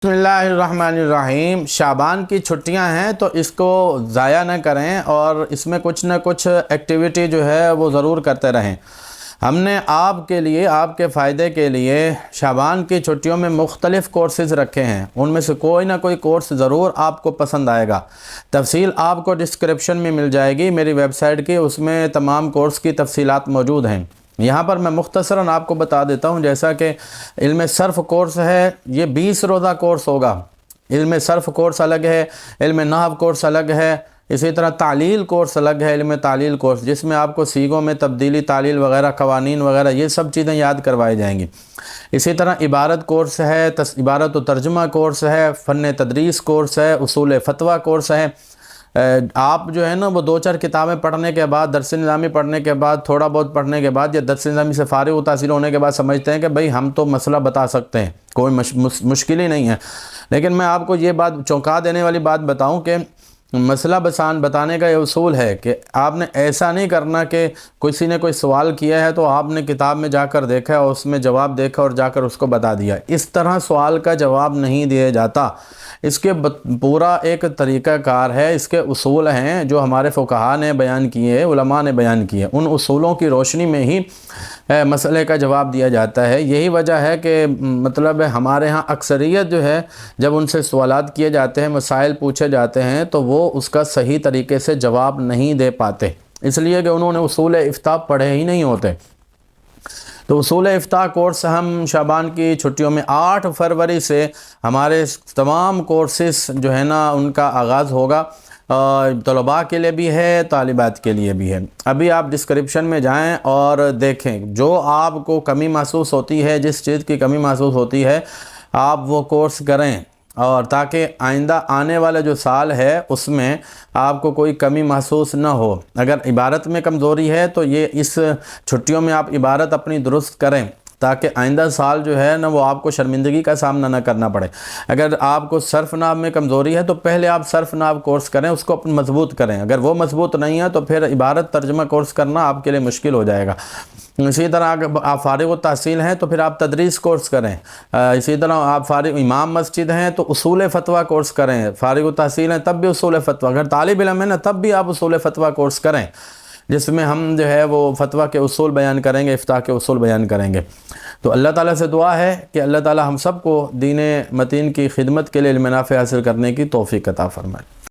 बिस्मिल्लाहिर्रहमानिर्रहीम। शाबान की छुट्टियां हैं तो इसको ज़ाया न करें और इसमें कुछ न कुछ एक्टिविटी जो है वो ज़रूर करते रहें। हमने आपके लिए, आपके फ़ायदे के लिए शाबान की छुट्टियों में मुख्तलिफ़ कोर्सेज़ रखे हैं। उनमें से कोई ना कोई कोर्स ज़रूर आपको पसंद आएगा। तफसील आपको डिस्क्रिप्शन में मिल जाएगी मेरी वेबसाइट की, उसमें तमाम कोर्स की तफसीलात मौजूद हैं। यहाँ पर मैं मुख्तसरन आपको बता देता हूँ, जैसा कि इल्म सर्फ़ कोर्स है, ये 20 रोज़ा कोर्स होगा। इल्म सर्फ़ कोर्स अलग है, इल्म नहव कोर्स अलग है, इसी तरह तालील कोर्स अलग है, इल्म तालील कोर्स जिसमें आपको सीगों में तब्दीली, तालील वगैरह, कवानीन वगैरह ये सब चीज़ें याद करवाई जाएंगी। इसी तरह इबारत कोर्स है, इबारत व तर्जुमा कोर्स है, फ़न तदरीस कोर्स है, उसूल फ़तवा कोर्स है। आप जो है ना वो 2-4 किताबें पढ़ने के बाद, दरस निज़ामी पढ़ने के बाद, थोड़ा बहुत पढ़ने के बाद या दरस निज़ामी से फ़ारिग़ व तहसील होने के बाद समझते हैं कि भाई हम तो मसला बता सकते हैं, कोई मुश्किल ही नहीं है। लेकिन मैं आपको ये बात, चौंका देने वाली बात बताऊं कि मसला बताने का ये उसूल है कि आपने ऐसा नहीं करना कि किसी ने कोई सवाल किया है तो आपने किताब में जाकर देखा और उसमें जवाब देखा और जाकर उसको बता दिया। इस तरह सवाल का जवाब नहीं दिया जाता। इसके पूरा एक तरीक़ाकार है, इसके उसूल हैं जो हमारे फ़ुक़हा ने बयान किए, उलमा ने बयान किए। उन उसूलों की रोशनी में ही मसले का जवाब दिया जाता है। यही वजह है कि मतलब हमारे यहाँ अक्सरियत जो है, जब उनसे सवालात किए जाते हैं, मसाइल पूछे जाते हैं, तो वो उसका सही तरीके से जवाब नहीं दे पाते, इसलिए कि उन्होंने उसूल इफ्ता पढ़े ही नहीं होते। तो उसूल इफ्ता कोर्स हम शाबान की छुट्टियों में 8 फरवरी से हमारे तमाम कोर्सेस जो है ना उनका आगाज़ होगा। तलबा के लिए भी है, तालिबात के लिए भी है। अभी आप डिस्क्रिप्शन में जाएं और देखें, जो आपको कमी महसूस होती है, जिस चीज़ की कमी महसूस होती है, आप वो कोर्स करें, और ताकि आइंदा आने वाला जो साल है उसमें आपको कोई कमी महसूस न हो। अगर इबारत में कमज़ोरी है तो ये इस छुट्टियों में आप इबारत अपनी दुरुस्त करें, ताकि आइंदा साल जो है ना वो आपको शर्मिंदगी का सामना न करना पड़े। अगर आपको सर्फ़ नाब में कमज़ोरी है तो पहले आप सर्फ़ नाब कोर्स करें, उसको अपन मजबूत करें। अगर वो मजबूत नहीं है तो फिर इबारत तर्जुमा कोर्स करना आपके लिए मुश्किल हो जाएगा। इसी तरह अगर आप फ़ारिग़ व तहसील हैं तो फिर आप तदरीस कोर्स करें। इसी तरह आप फ़ारिग़ इमाम मस्जिद हैं तो उसूल फ़तवा कोर्स करें। फ़ारिग़ व तहसील हैं तब भी उसूल फ़तवा, अगर तालिब इल्म है ना तब भी आप उसूल फ़तवा कोर्स करें, जिसमें हम जो है वो फ़तवा के उसूल बयान करेंगे, इफ्ता के उसूल बयान करेंगे। तो अल्लाह ताला से दुआ है कि अल्लाह ताला हम सब को दीन मतीन की खिदमत के लिए इल्म नाफ़े हासिल करने की तौफ़ीक़ अता फ़रमाए।